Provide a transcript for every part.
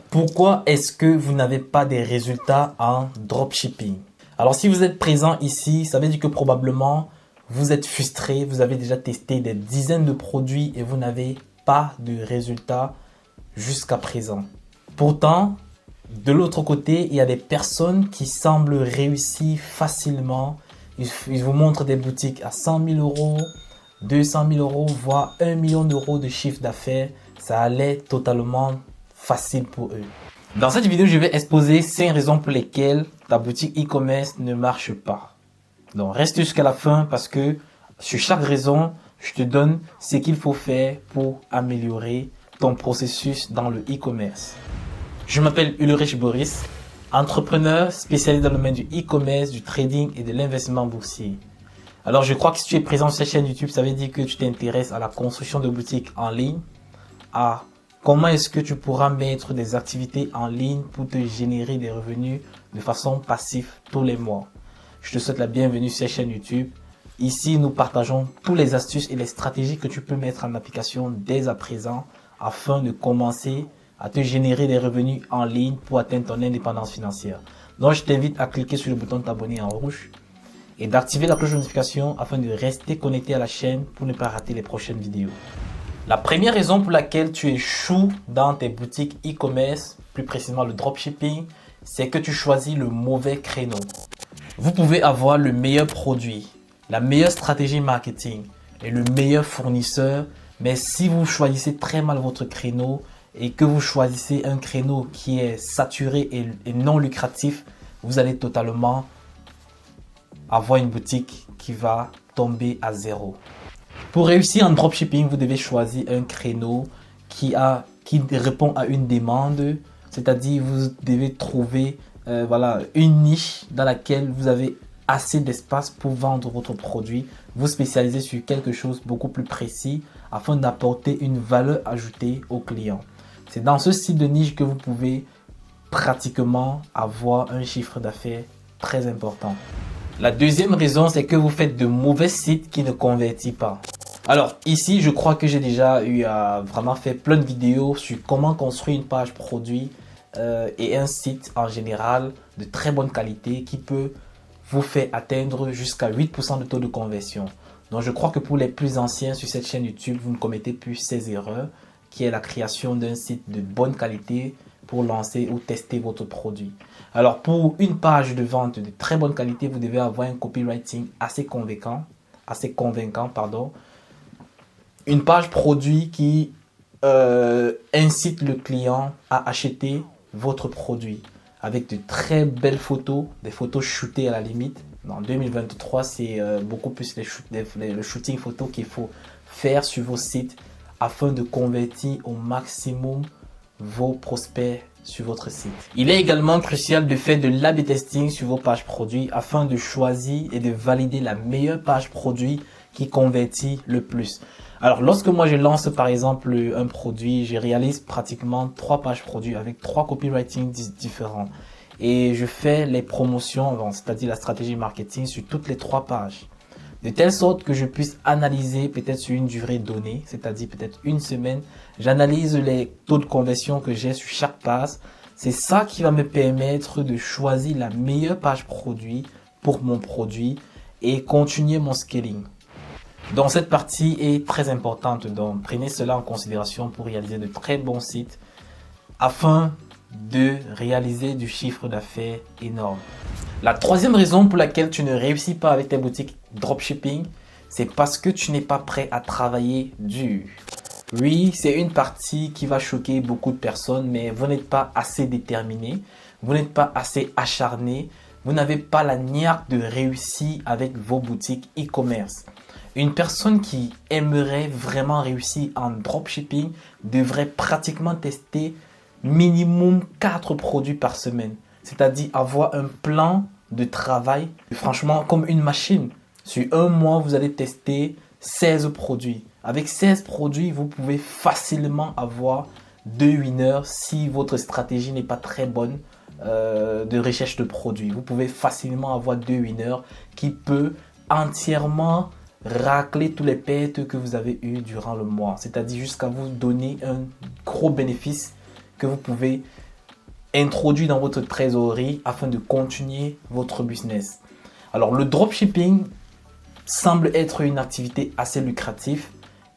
Pourquoi est-ce que vous n'avez pas des résultats en dropshipping? Alors, si vous êtes présent ici, ça veut dire que probablement vous êtes frustré, vous avez déjà testé des dizaines de produits et vous n'avez pas de résultats jusqu'à présent. Pourtant, de l'autre côté, il y a des personnes qui semblent réussir facilement. Ils vous montrent des boutiques à 100 000 euros, 200 000 euros, voire 1 million d'euros de chiffre d'affaires. Ça allait totalement facile pour eux. Dans cette vidéo, je vais exposer 5 raisons pour lesquelles ta boutique e-commerce ne marche pas. Donc, reste jusqu'à la fin parce que sur chaque raison, je te donne ce qu'il faut faire pour améliorer ton processus dans le e-commerce. Je m'appelle Ulrich Boris, entrepreneur spécialisé dans le domaine du e-commerce, du trading et de l'investissement boursier. Alors, je crois que si tu es présent sur cette chaîne YouTube, ça veut dire que tu t'intéresses à la construction de boutiques en ligne, à comment est-ce que tu pourras mettre des activités en ligne pour te générer des revenus de façon passive tous les mois. Je te souhaite la bienvenue sur cette chaîne YouTube. Ici, nous partageons toutes les astuces et les stratégies que tu peux mettre en application dès à présent afin de commencer à te générer des revenus en ligne pour atteindre ton indépendance financière. Donc, je t'invite à cliquer sur le bouton t'abonner en rouge et d'activer la cloche de notification afin de rester connecté à la chaîne pour ne pas rater les prochaines vidéos. La première raison pour laquelle tu échoues dans tes boutiques e-commerce, plus précisément le dropshipping, c'est que tu choisis le mauvais créneau. Vous pouvez avoir le meilleur produit, la meilleure stratégie marketing et le meilleur fournisseur, mais si vous choisissez très mal votre créneau et que vous choisissez un créneau qui est saturé et non lucratif, vous allez totalement avoir une boutique qui va tomber à zéro. Pour réussir en dropshipping, vous devez choisir un créneau qui répond à une demande, c'est-à-dire vous devez trouver une niche dans laquelle vous avez assez d'espace pour vendre votre produit, vous spécialisez sur quelque chose beaucoup plus précis afin d'apporter une valeur ajoutée aux clients. C'est dans ce style de niche que vous pouvez pratiquement avoir un chiffre d'affaires très important. La deuxième raison, c'est que vous faites de mauvais sites qui ne convertissent pas. Alors ici, je crois que j'ai déjà eu à vraiment faire plein de vidéos sur comment construire une page produit et un site en général de très bonne qualité qui peut vous faire atteindre jusqu'à 8% de taux de conversion. Donc je crois que pour les plus anciens sur cette chaîne YouTube, vous ne commettez plus ces erreurs, qui est la création d'un site de bonne qualité pour lancer ou tester votre produit. Alors pour une page de vente de très bonne qualité, vous devez avoir un copywriting assez convaincant, une page produit qui incite le client à acheter votre produit avec de très belles photos, des photos shootées à la limite. En 2023, c'est beaucoup plus le shooting photo qu'il faut faire sur vos sites afin de convertir au maximum vos prospects sur votre site. Il est également crucial de faire de l'A/B testing sur vos pages produits afin de choisir et de valider la meilleure page produit qui convertit le plus. Alors, lorsque moi je lance par exemple un produit, je réalise pratiquement 3 pages produits avec 3 copywriting différents. Et je fais les promotions, c'est-à-dire la stratégie marketing sur toutes les 3 pages. De telle sorte que je puisse analyser peut-être sur une durée donnée, c'est-à-dire peut-être une semaine. J'analyse les taux de conversion que j'ai sur chaque page. C'est ça qui va me permettre de choisir la meilleure page produit pour mon produit et continuer mon scaling. Donc cette partie est très importante, donc prenez cela en considération pour réaliser de très bons sites afin de réaliser du chiffre d'affaires énorme. La troisième raison pour laquelle tu ne réussis pas avec tes boutiques dropshipping, c'est parce que tu n'es pas prêt à travailler dur. Oui, c'est une partie qui va choquer beaucoup de personnes, mais vous n'êtes pas assez déterminé, vous n'êtes pas assez acharné, vous n'avez pas la niaque de réussir avec vos boutiques e-commerce. Une personne qui aimerait vraiment réussir en dropshipping devrait pratiquement tester minimum 4 produits par semaine. C'est-à-dire avoir un plan de travail, franchement, comme une machine. Sur un mois, vous allez tester 16 produits. Avec 16 produits, vous pouvez facilement avoir 2 winners si votre stratégie n'est pas très bonne de recherche de produits. Vous pouvez facilement avoir 2 winners qui peuvent entièrement racler tous les pertes que vous avez eues durant le mois. C'est-à-dire jusqu'à vous donner un gros bénéfice que vous pouvez introduit dans votre trésorerie afin de continuer votre business. Alors, le dropshipping semble être une activité assez lucrative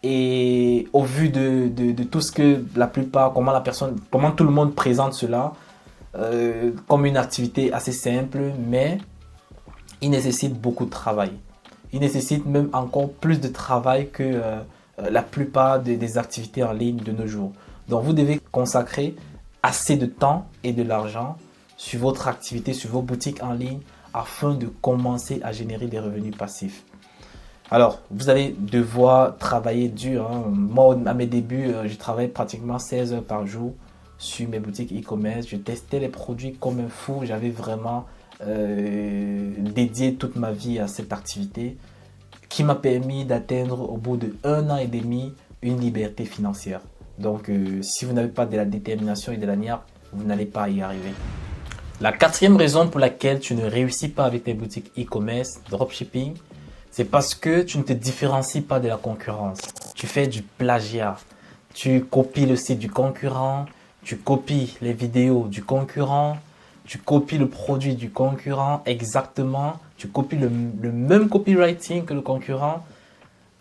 et au vu de tout ce que la plupart, comment tout le monde présente cela, comme une activité assez simple, mais il nécessite beaucoup de travail. Il nécessite même encore plus de travail que la plupart des activités en ligne de nos jours. Donc vous devez consacrer assez de temps et de l'argent sur votre activité, sur vos boutiques en ligne afin de commencer à générer des revenus passifs. Alors, vous allez devoir travailler dur, hein. Moi, à mes débuts, je travaillais pratiquement 16 heures par jour sur mes boutiques e-commerce. Je testais les produits comme un fou. J'avais vraiment dédié toute ma vie à cette activité qui m'a permis d'atteindre au bout de 1 an et demi une liberté financière. Donc, si vous n'avez pas de la détermination et de la niaque, vous n'allez pas y arriver. La quatrième raison pour laquelle tu ne réussis pas avec tes boutiques e-commerce, dropshipping, c'est parce que tu ne te différencies pas de la concurrence. Tu fais du plagiat. Tu copies le site du concurrent, tu copies les vidéos du concurrent, tu copies le produit du concurrent exactement, tu copies le même copywriting que le concurrent.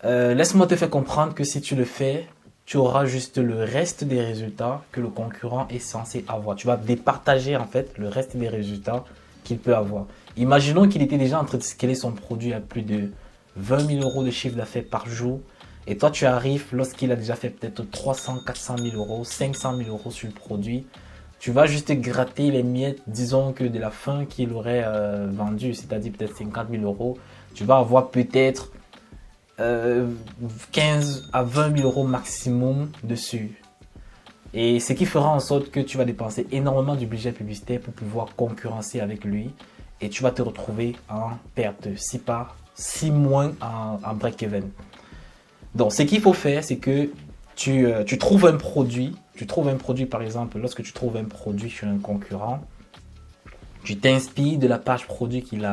Laisse-moi te faire comprendre que si tu le fais, tu auras juste le reste des résultats que le concurrent est censé avoir. Tu vas départager en fait le reste des résultats qu'il peut avoir. Imaginons qu'il était déjà en train de scaler son produit à plus de 20 000 euros de chiffre d'affaires par jour. Et toi, tu arrives lorsqu'il a déjà fait peut-être 300, 400 000 euros, 500 000 euros sur le produit. Tu vas juste gratter les miettes, disons que de la fin qu'il aurait vendu, c'est-à-dire peut-être 50 000 euros. Tu vas avoir peut-être 15 à 20 000 euros maximum dessus. Et ce qui fera en sorte que tu vas dépenser énormément du budget publicitaire pour pouvoir concurrencer avec lui. Et tu vas te retrouver en perte, si moins en break-even. Donc, ce qu'il faut faire, c'est que tu trouves un produit. Tu trouves un produit, par exemple, lorsque tu trouves un produit chez un concurrent, tu t'inspires de la page produit qu'il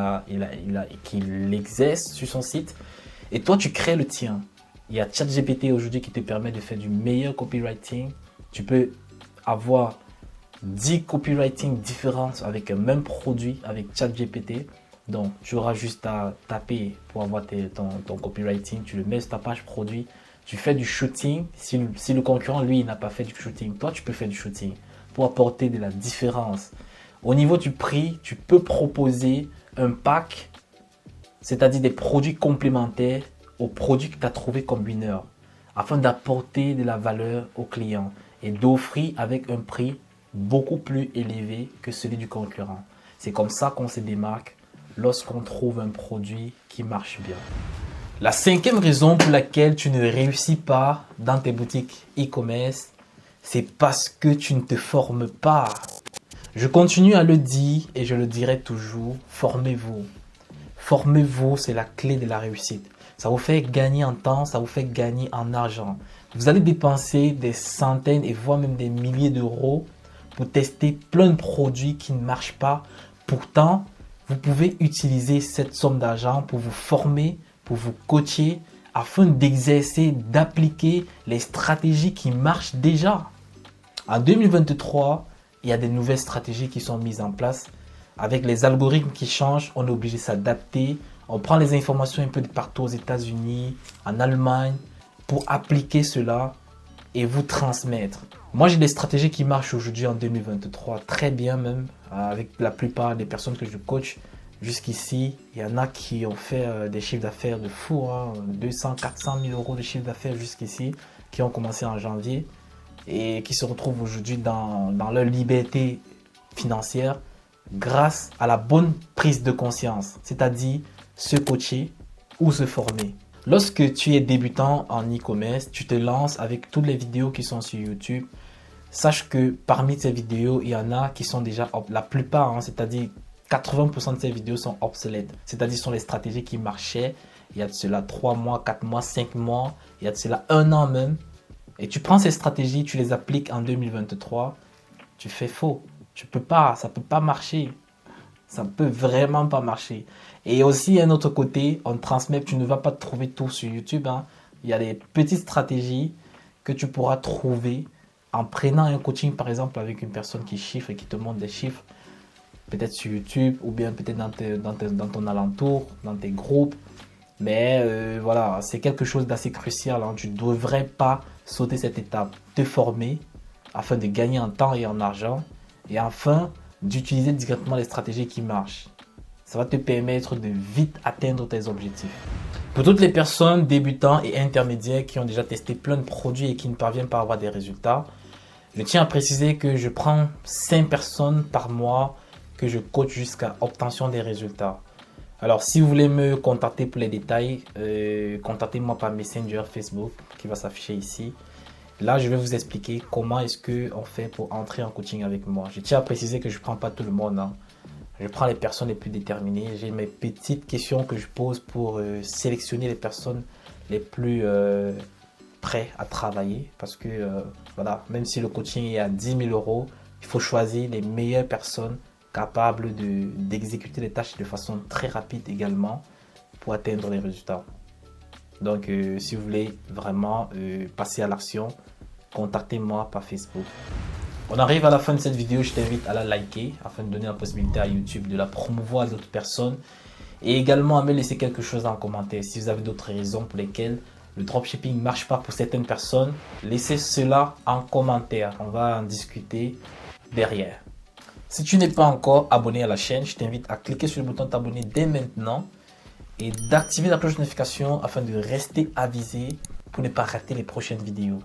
exerce sur son site. Et toi, tu crées le tien. Il y a ChatGPT aujourd'hui qui te permet de faire du meilleur copywriting. Tu peux avoir 10 copywriting différents avec un même produit avec ChatGPT. Donc, tu auras juste à taper pour avoir ton copywriting. Tu le mets sur ta page produit. Tu fais du shooting. Si le concurrent, lui, n'a pas fait du shooting, toi, tu peux faire du shooting pour apporter de la différence. Au niveau du prix, tu peux proposer un pack, c'est-à-dire des produits complémentaires aux produits que tu as trouvé comme winner, afin d'apporter de la valeur au client et d'offrir avec un prix beaucoup plus élevé que celui du concurrent. C'est comme ça qu'on se démarque lorsqu'on trouve un produit qui marche bien. La cinquième raison pour laquelle tu ne réussis pas dans tes boutiques e-commerce, c'est parce que tu ne te formes pas. Je continue à le dire et je le dirai toujours, formez-vous. Formez-vous, c'est la clé de la réussite. Ça vous fait gagner en temps, ça vous fait gagner en argent. Vous allez dépenser des centaines et voire même des milliers d'euros pour tester plein de produits qui ne marchent pas. Pourtant, vous pouvez utiliser cette somme d'argent pour vous former, pour vous coacher, afin d'exercer, d'appliquer les stratégies qui marchent déjà. En 2023, il y a des nouvelles stratégies qui sont mises en place. Avec les algorithmes qui changent, on est obligé de s'adapter. On prend les informations un peu de partout aux États-Unis, en Allemagne, pour appliquer cela et vous transmettre. Moi, j'ai des stratégies qui marchent aujourd'hui en 2023, très bien même, avec la plupart des personnes que je coach jusqu'ici. Il y en a qui ont fait des chiffres d'affaires de fou, 200, 400 000 euros de chiffre d'affaires jusqu'ici, qui ont commencé en janvier et qui se retrouvent aujourd'hui dans leur liberté financière grâce à la bonne prise de conscience, c'est-à-dire se coacher ou se former. Lorsque tu es débutant en e-commerce, tu te lances avec toutes les vidéos qui sont sur YouTube. Sache que parmi ces vidéos, il y en a qui sont déjà, la plupart, c'est-à-dire 80% de ces vidéos sont obsolètes. C'est-à-dire sont les stratégies qui marchaient il y a de cela 3 mois, 4 mois, 5 mois, il y a de cela 1 an même. Et tu prends ces stratégies, tu les appliques en 2023, tu fais faux. Ça peut pas marcher. Ça ne peut vraiment pas marcher. Et aussi, un autre côté, on transmet, tu ne vas pas trouver tout sur YouTube. Il y a des petites stratégies que tu pourras trouver en prenant un coaching par exemple avec une personne qui chiffre et qui te montre des chiffres, peut-être sur YouTube ou bien peut-être dans ton alentour, dans tes groupes. Mais voilà, c'est quelque chose d'assez crucial, hein. Tu ne devrais pas sauter cette étape. Te former afin de gagner en temps et en argent et enfin d'utiliser directement les stratégies qui marchent. Ça va te permettre de vite atteindre tes objectifs. Pour toutes les personnes débutants et intermédiaires qui ont déjà testé plein de produits et qui ne parviennent pas à avoir des résultats, je tiens à préciser que je prends 5 personnes par mois que je coach jusqu'à obtention des résultats. Alors, si vous voulez me contacter pour les détails, contactez-moi par Messenger Facebook qui va s'afficher ici. Là, je vais vous expliquer comment est-ce qu'on fait pour entrer en coaching avec moi. Je tiens à préciser que je ne prends pas tout le monde, hein. Je prends les personnes les plus déterminées. J'ai mes petites questions que je pose pour sélectionner les personnes les plus prêtes à travailler. Parce que, voilà, même si le coaching est à 10 000 euros, il faut choisir les meilleures personnes capables d'exécuter les tâches de façon très rapide également pour atteindre les résultats. Donc, si vous voulez vraiment passer à l'action, contactez-moi par Facebook. On arrive à la fin de cette vidéo, je t'invite à la liker afin de donner la possibilité à YouTube de la promouvoir à d'autres personnes et également à me laisser quelque chose en commentaire. Si vous avez d'autres raisons pour lesquelles le dropshipping ne marche pas pour certaines personnes, laissez cela en commentaire. On va en discuter derrière. Si tu n'es pas encore abonné à la chaîne, je t'invite à cliquer sur le bouton t'abonner dès maintenant et d'activer la cloche de notification afin de rester avisé pour ne pas rater les prochaines vidéos.